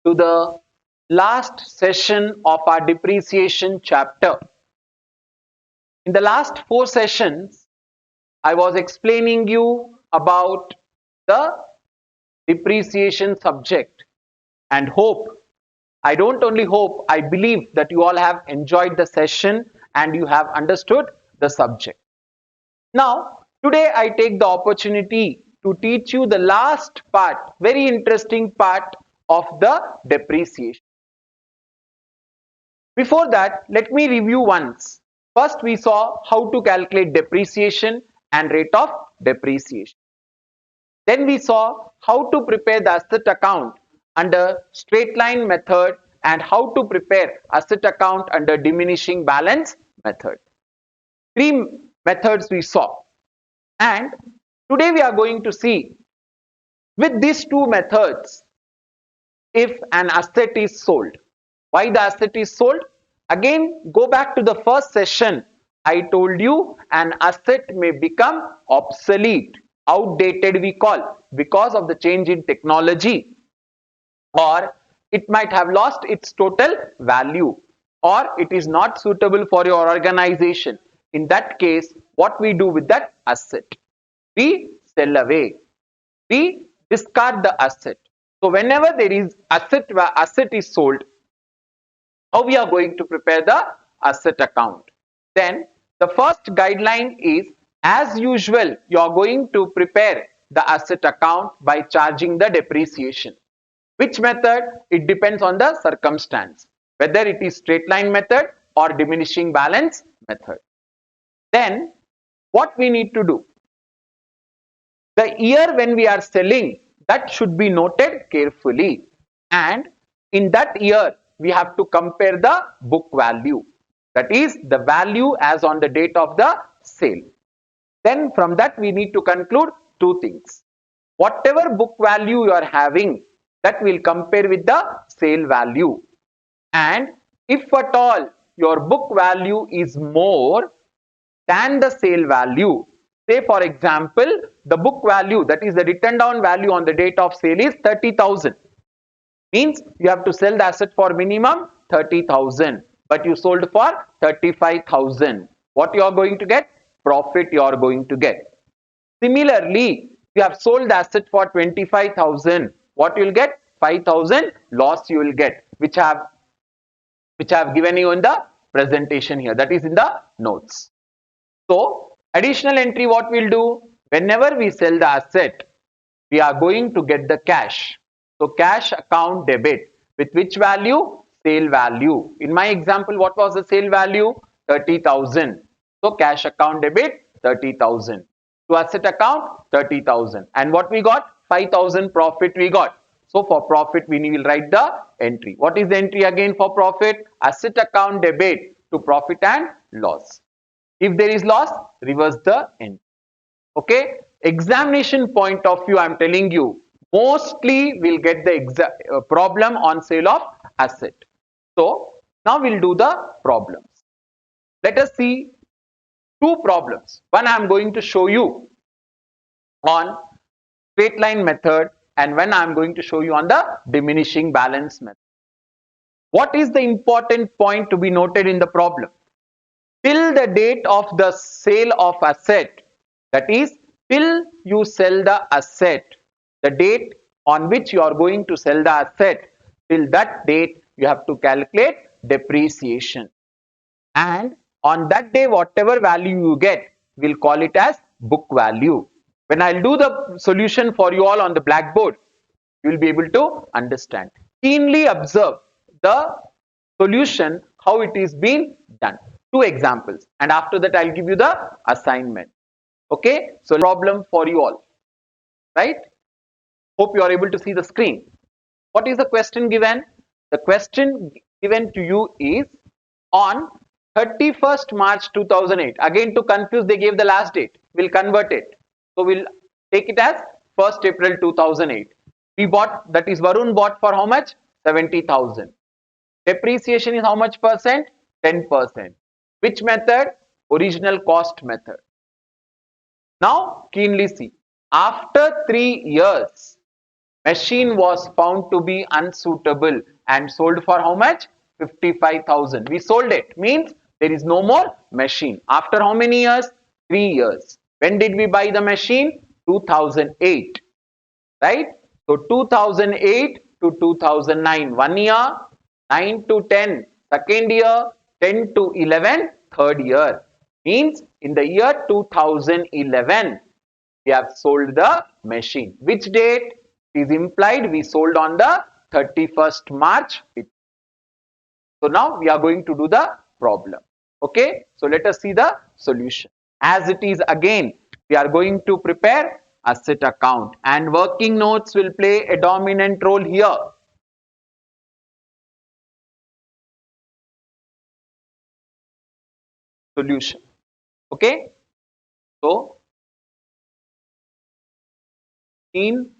to the last session of our depreciation chapter. In the last 4 sessions, I was explaining you about the depreciation subject and I don't only hope, I believe that you all have enjoyed the session and you have understood the subject. Now, today I take the opportunity to teach you the last part, very interesting part of the depreciation. Before that, let me review once. First, we saw how to calculate depreciation and rate of depreciation. Then we saw how to prepare the asset account under straight line method and how to prepare asset account under diminishing balance method. 3 methods we saw. And today we are going to see with these 2 methods if an asset is sold. Why the asset is sold? Again, go back to the first session. I told you an asset may become obsolete, outdated we call, because of the change in technology, or it might have lost its total value, or it is not suitable for your organization. In that case, what we do with that asset? We sell away. We discard the asset. So whenever there is asset is sold, how we are going to prepare the asset account? Then the first guideline is, as usual, you are going to prepare the asset account by charging the depreciation. Which method? It depends on the circumstance, whether it is straight line method or diminishing balance method. Then what we need to do? The year when we are selling, that should be noted carefully, and in that year we have to compare the book value, that is the value as on the date of the sale. Then from that we need to conclude 2 things. Whatever book value you are having, that will compare with the sale value, and if at all your book value is more than the sale value, say for example the book value, that is the written down value on the date of sale, is 30,000, means you have to sell the asset for minimum 30,000, but you sold for 35,000. What you are going to get? Profit you are going to get. Similarly, you have sold the asset for 25,000. What you will get? 5,000 loss you will get, which I have given you in the presentation here, that is in the notes. So additional entry, what we'll do? Whenever we sell the asset, we are going to get the cash. So cash account debit with which value? Sale value. In my example, what was the sale value? 30,000. So cash account debit 30,000. To asset account 30,000. And what we got? 5,000 profit we got. So for profit we will write the entry. What is the entry again for profit? Asset account debit to profit and loss. If there is loss, reverse the entry. Okay, examination point of view, I am telling you, mostly we'll get the problem on sale of asset. So now we'll do the problems. Let us see 2 problems. One I am going to show you on straight line method, and when I am going to show you on the diminishing balance method. What is the important point to be noted in the problem? Till the date of the sale of asset, that is till you sell the asset, the date on which you are going to sell the asset, till that date you have to calculate depreciation, and on that day whatever value you get, we'll call it as book value. When I'll do the solution for you all on the blackboard, you will be able to understand. Keenly observe the solution, how it is being done. 2 examples, and after that I'll give you the assignment. Okay, so problem for you all, right? Hope you are able to see the screen. What is the question given? The question given to you is on 31st March 2008. Again, to confuse, they gave the last date. We'll convert it. So we'll take it as 1st April 2008. We bought, that is Varun bought for how much? 70,000. Depreciation is how much percent? 10%. Which method? Original cost method. Now keenly see. After 3 years, Machine was found to be unsuitable and sold for how much? 55,000. We sold it. Means there is no more machine. After how many years? 3 years. When did we buy the machine? 2008. Right? So 2008 to 2009, 1 year, 9 to 10, second year, 10 to 11, third year. Means in the year 2011, we have sold the machine. Which date is implied? We sold on the 31st March. So now we are going to do the problem. Okay, so let us see the solution. As it is, again, we are going to prepare asset account and working notes will play a dominant role here. Solution. Okay, so in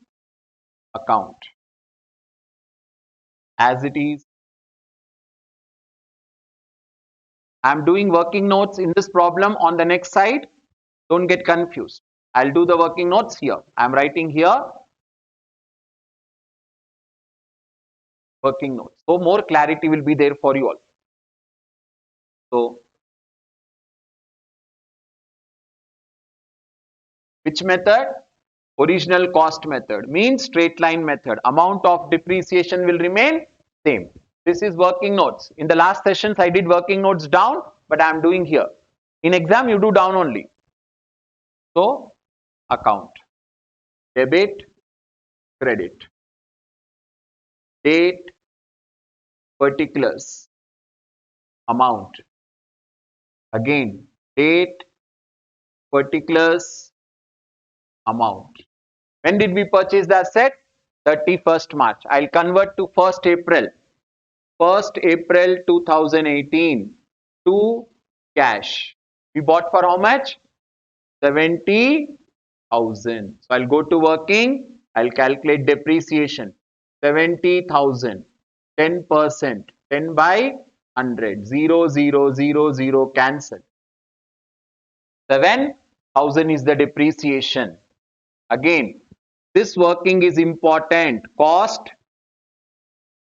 account as it is, I am doing working notes in this problem on the next side. Don't get confused. I'll do the working notes here. I'm writing here working notes. So more clarity will be there for you all. So which method? Original cost method means straight line method. Amount of depreciation will remain same. This is working notes. In the last sessions, I did working notes down, but I am doing here. In exam, you do down only. So, account, debit, credit, date, particulars, amount. Again, date, particulars, amount. When did we purchase the asset? 31st March. I'll convert to 1st April. 1st April 2018 to cash. We bought for how much? 70,000. So I'll go to working. I'll calculate depreciation. 70,000. 10%. 10 by 100. 0, 0, 0, 0 cancel. 7,000 is the depreciation. Again, this working is important. Cost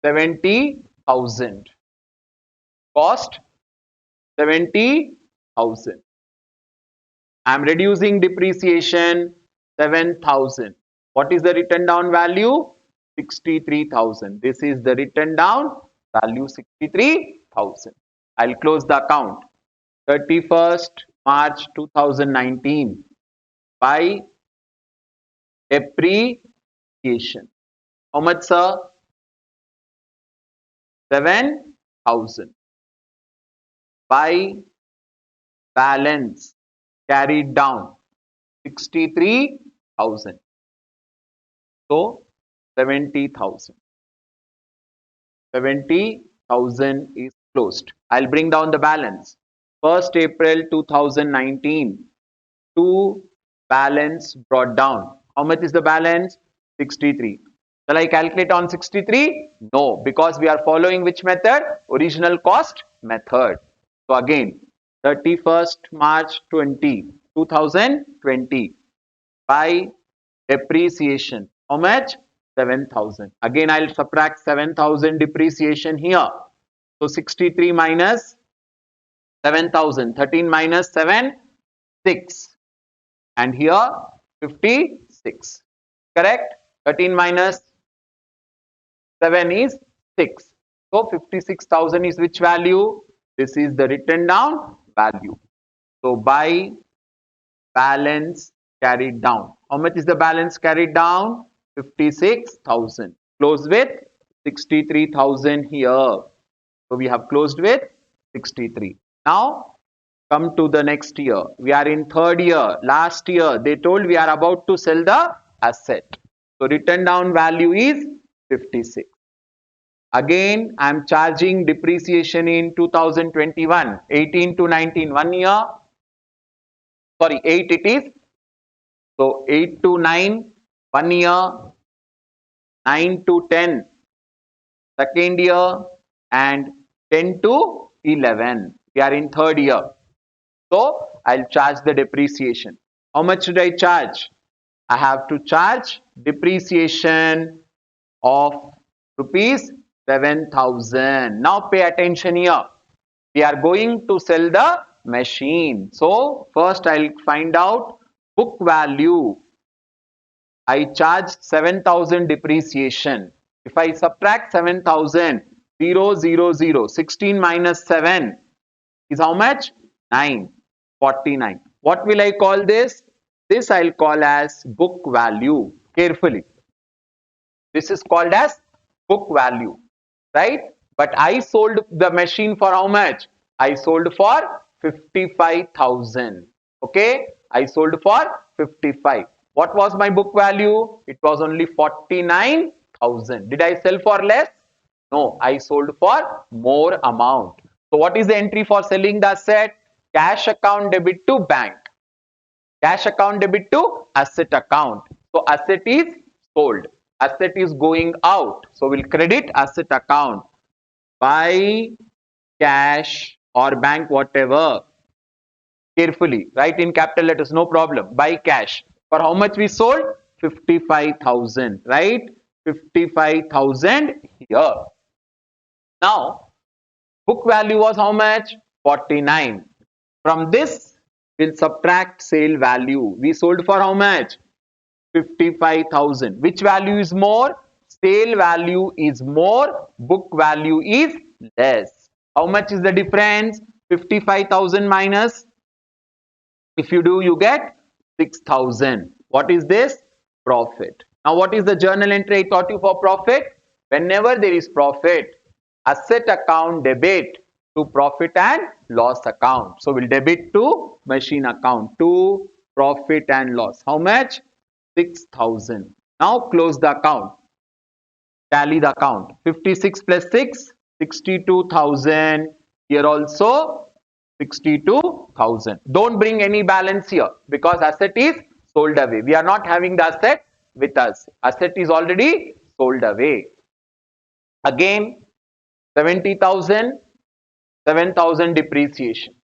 70,000. Cost 70,000. I am reducing depreciation 7,000. What is the written down value? 63,000. This is the written down value 63,000. I'll close the account. 31st March 2019 by depreciation. How much, sir? 7,000 by balance carried down 63,000. So 70,000. 70,000 is closed. I'll bring down the balance. 1st April 2019 to balance brought down. How much is the balance? 63. Shall I calculate on 63? No, because we are following which method? Original cost method. So again, 31st March 2020 by depreciation. How much? 7,000. Again, I'll subtract 7,000 depreciation here. So 63 minus 7,000. 13 minus 7, 6. And here 56. Correct? 13 minus 7 is 6. So 56,000 is which value? This is the written down value. So by balance carried down. How much is the balance carried down? 56,000. Close with 63,000 here. So we have closed with 63. Now come to the next year. We are in third year. Last year they told we are about to sell the asset. So written down value is 56. Again, I am charging depreciation in 2021, 18 to 19, 1 year. Sorry, 8 it is. So 8 to 9, 1 year. 9 to 10, second year. And 10 to 11. We are in third year. So I'll charge the depreciation. How much should I charge? I have to charge depreciation of rupees 7,000. Now pay attention here. We are going to sell the machine. So first I'll find out book value. I charge 7,000 depreciation. If I subtract 7,000, 0, 0, 0, 16 minus 7 is how much? 9, 49. What will I call this? This I'll call as book value. Carefully. This is called as book value, right? But I sold the machine for how much? I sold for 55,000. Okay, I sold for 55. What was my book value? It was only 49,000. Did I sell for less? No, I sold for more amount. So what is the entry for selling the asset? Cash account debit to bank. Cash account debit to asset account. So asset is sold. Asset is going out. So we'll credit asset account by cash or bank, whatever. Carefully, write in capital letters, no problem. By cash. For how much we sold? 55,000, right? 55,000 here. Now, book value was how much? 49. From this, we'll subtract sale value. We sold for how much? 55,000. Which value is more? Sale value is more, book value is less. How much is the difference? 55,000 minus, if you do, you get 6,000. What is this? Profit. Now what is the journal entry I taught you for profit? Whenever there is profit, asset account debit to profit and loss account. So we'll debit to machine account to profit and loss. How much? 6,000. Now close the account. Tally the account. 56 plus 6, 62,000. Here also 62,000. Don't bring any balance here because asset is sold away. We are not having the asset with us. Asset is already sold away. Again 70,000, 7,000 depreciation.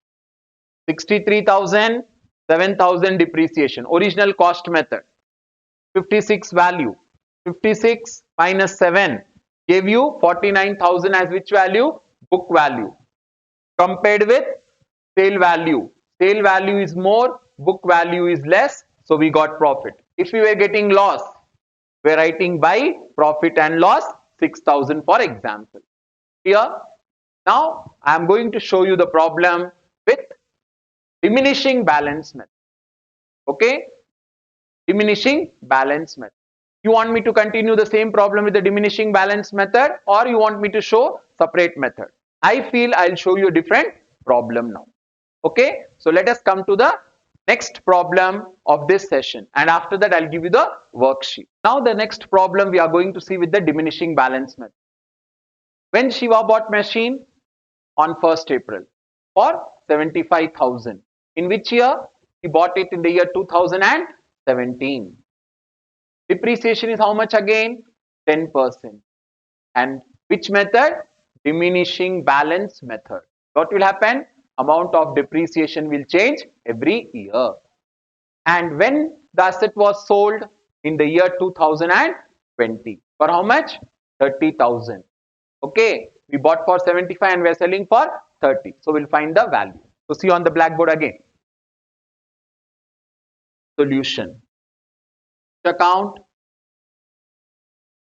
63,000, 7,000 depreciation. Original cost method. 56 value. 56 minus 7 gave you 49,000 as which value? Book value. Compared with sale value. Sale value is more, book value is less, so we got profit. If we were getting loss, we are writing by profit and loss 6,000 for example. Here, now I am going to show you the problem with diminishing balance method. Okay, diminishing balance method. You want me to continue the same problem with the diminishing balance method or you want me to show separate method? I feel I'll show you a different problem now. Okay, so let us come to the next problem of this session and after that I'll give you the worksheet. Now the next problem we are going to see with the diminishing balance method. When Shiva bought machine on 1st April for 75,000. In which year? He bought it in the year 2017. Depreciation is how much again? 10%. And which method? Diminishing balance method. What will happen? Amount of depreciation will change every year. And when the asset was sold in the year 2020, for how much? 30,000. Okay, we bought for 75 and we are selling for 30. So we'll find the value. So see on the blackboard again. Solution. Account.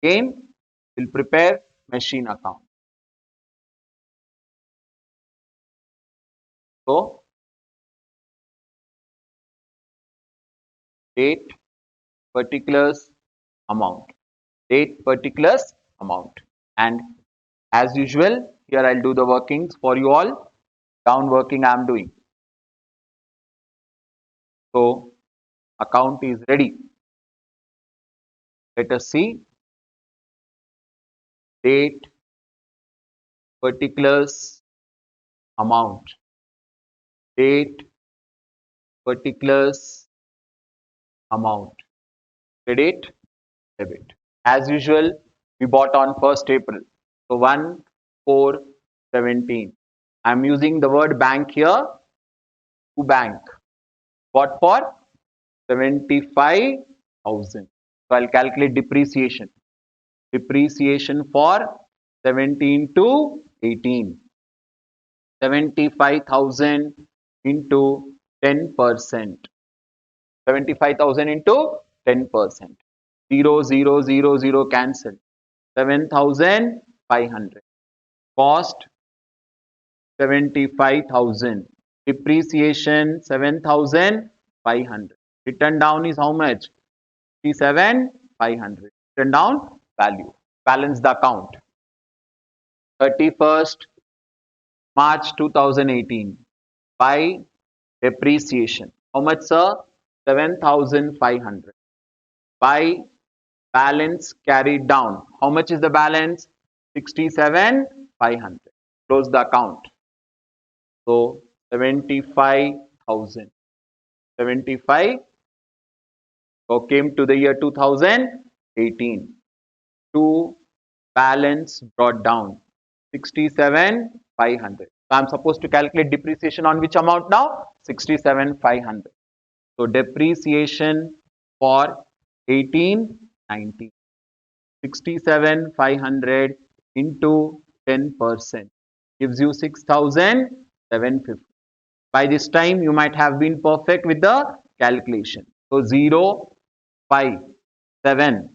Again, we'll prepare machine account. So, date, particulars, amount. Date, particulars, amount. And as usual, here I'll do the workings for you all. Down working I am doing. So, account is ready. Let us see. Date, particulars, amount. Date, particulars, amount. Credit, debit. As usual, we bought on 1st April. So 1/4/17. I am using the word bank here. To bank. What for? 75,000. So I'll calculate depreciation. depreciation for 17 to 18. 75,000 into 10%. 75,000 into 10%. 0, 0, 0, 0 cancel. 7,500. Cost 75,000. Depreciation 7,500. Written down is how much? 57,500. Written down value. Balance the account. 31st March 2018. By depreciation. How much, sir? 7,500. By balance carried down. How much is the balance? 67,500. Close the account. So 75,000. 75. So came to the year 2018. To balance brought down 67,500. So I'm supposed to calculate depreciation on which amount now? 67,500. So depreciation for 18/19. 67,500 into 10% gives you 6,750. By this time, you might have been perfect with the calculation. So 0, 5, 7,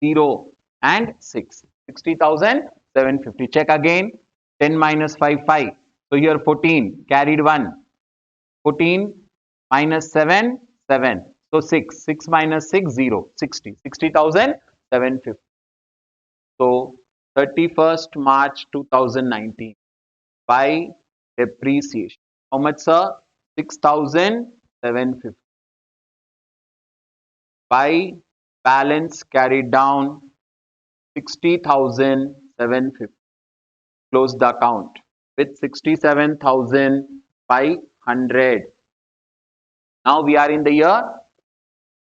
0 and 6. 60,750. Check again. 10 minus 5, 5. So here 14. Carried 1. 14 minus 7, 7. So 6. 6 minus 6, 0. 60. 60,750. So 31st March 2019. By depreciation. How much, sir? 6,750. By balance carried down 60,750. Close the account with 67,500. Now we are in the year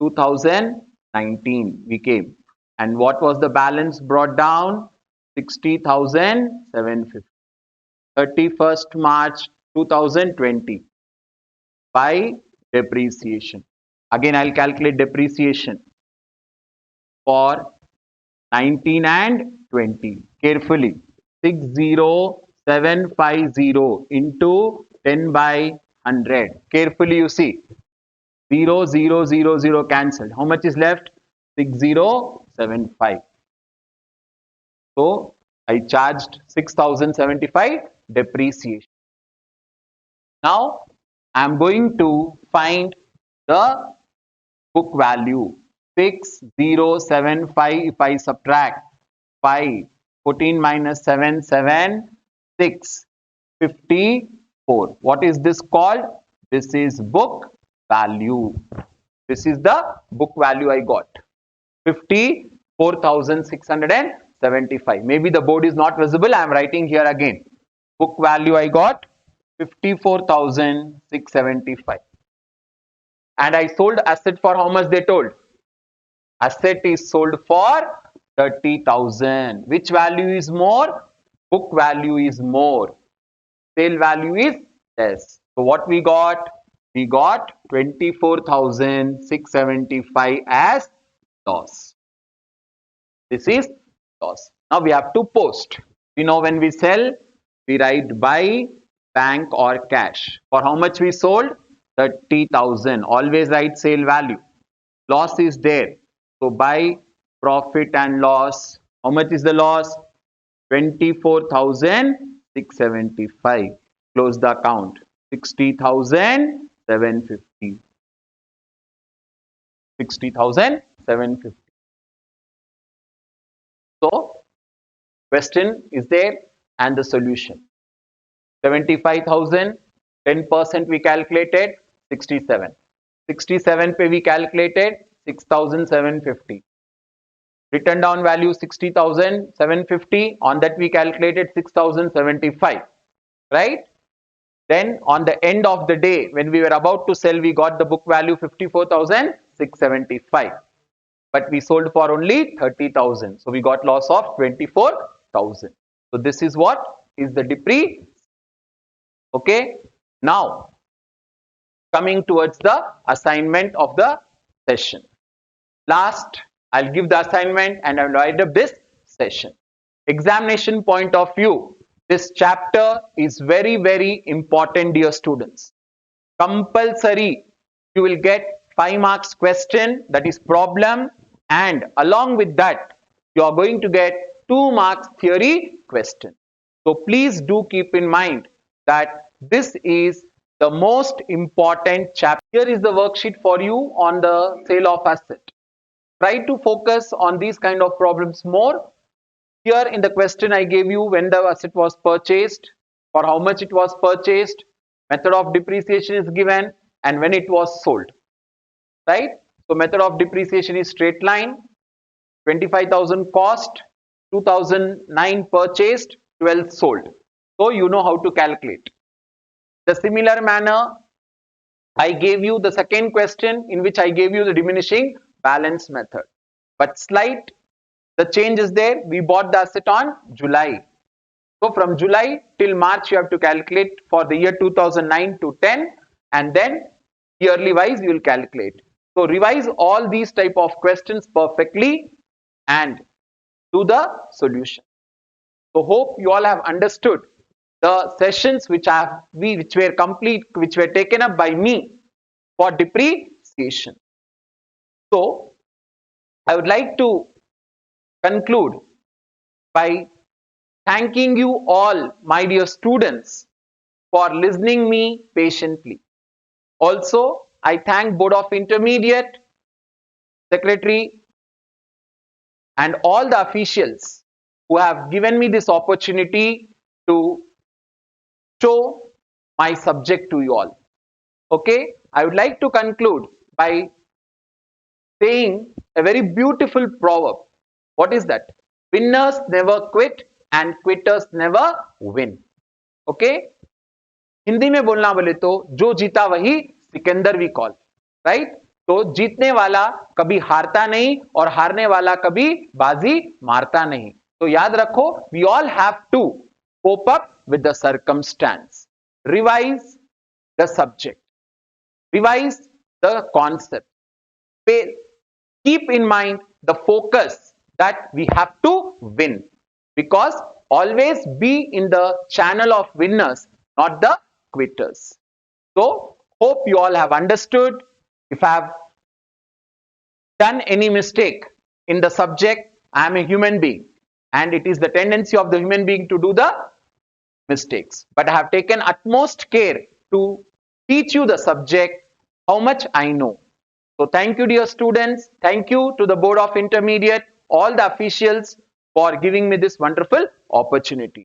2019. We came. And what was the balance brought down? 60,750. 31st March 2020. By depreciation. Again, I'll calculate depreciation for 19 and 20. Carefully. 60,750 into 10 by 100. Carefully you see. 0, 0, 0, 0 cancelled. How much is left? 6075. So I charged 6,075 depreciation. Now I am going to find the book value. 6075. If I subtract 5, 14 minus 7, 7, 6, 54. What is this called? This is book value. This is the book value I got. 54,675. Maybe the board is not visible. I am writing here again. Book value I got 54,675. And I sold asset for how much they told? Asset is sold for 30,000. Which value is more? Book value is more. Sale value is less. So what we got? We got 24,675 as loss. This is loss. Now we have to post. We know when we sell, we write by bank or cash. For how much we sold? 30,000. Always write sale value. Loss is there. So by profit and loss, how much is the loss? 24,675. Close the account. 60,750. 60,750. So question is there and the solution. 75,000, 10% we calculated 67. 67 pe we calculated 6,750. Written down value 60,750. On that we calculated 6,075. Right? Then on the end of the day, when we were about to sell, we got the book value 54,675. But we sold for only 30,000. So we got loss of 24,000. So this is what is the depreciation. Okay. Now coming towards the assignment of the session. Last I'll give the assignment and I'll write up this session. Examination point of view, this chapter is very, very important, dear students. Compulsory, you will get 5 marks question, that is problem, and along with that, you are going to get 2 marks theory question. So please do keep in mind that this is the most important chapter. Here is the worksheet for you on the sale of asset. Try to focus on these kind of problems more. Here in the question I gave you when the asset was purchased, for how much it was purchased, method of depreciation is given, and when it was sold. Right? So method of depreciation is straight line, 25,000 cost, 2009 purchased, 12 sold. So you know how to calculate. The similar manner, I gave you the second question in which I gave you the diminishing balance method. But slight, the change is there. We bought the asset on July. So from July till March, you have to calculate for the year 2009 to 10, and then yearly wise you will calculate. So revise all these type of questions perfectly and do the solution. So hope you all have understood the sessions which were complete, which were taken up by me for depreciation. So I would like to conclude by thanking you all, my dear students, for listening me patiently. Also, I thank Board of Intermediate, Secretary, and all the officials who have given me this opportunity to show my subject to you all. Okay, I would like to conclude by saying a very beautiful proverb. What is that? Winners never quit and quitters never win. Okay, Hindi में बोलना बोले तो जो जीता वही Sikandar we call, right? तो जीतने वाला कभी हारता नहीं और हारने वाला कभी बाजी मारता नहीं. तो याद रखो, we all have to cope up with the circumstance. Revise the subject. Revise the concept. Keep in mind the focus that we have to win, because always be in the channel of winners, not the quitters. So hope you all have understood. If I have done any mistake in the subject, I am a human being and it is the tendency of the human being to do the mistakes, but I have taken utmost care to teach you the subject how much I know. So thank you, dear students. Thank you to the Board of Intermediate, all the officials, for giving me this wonderful opportunity.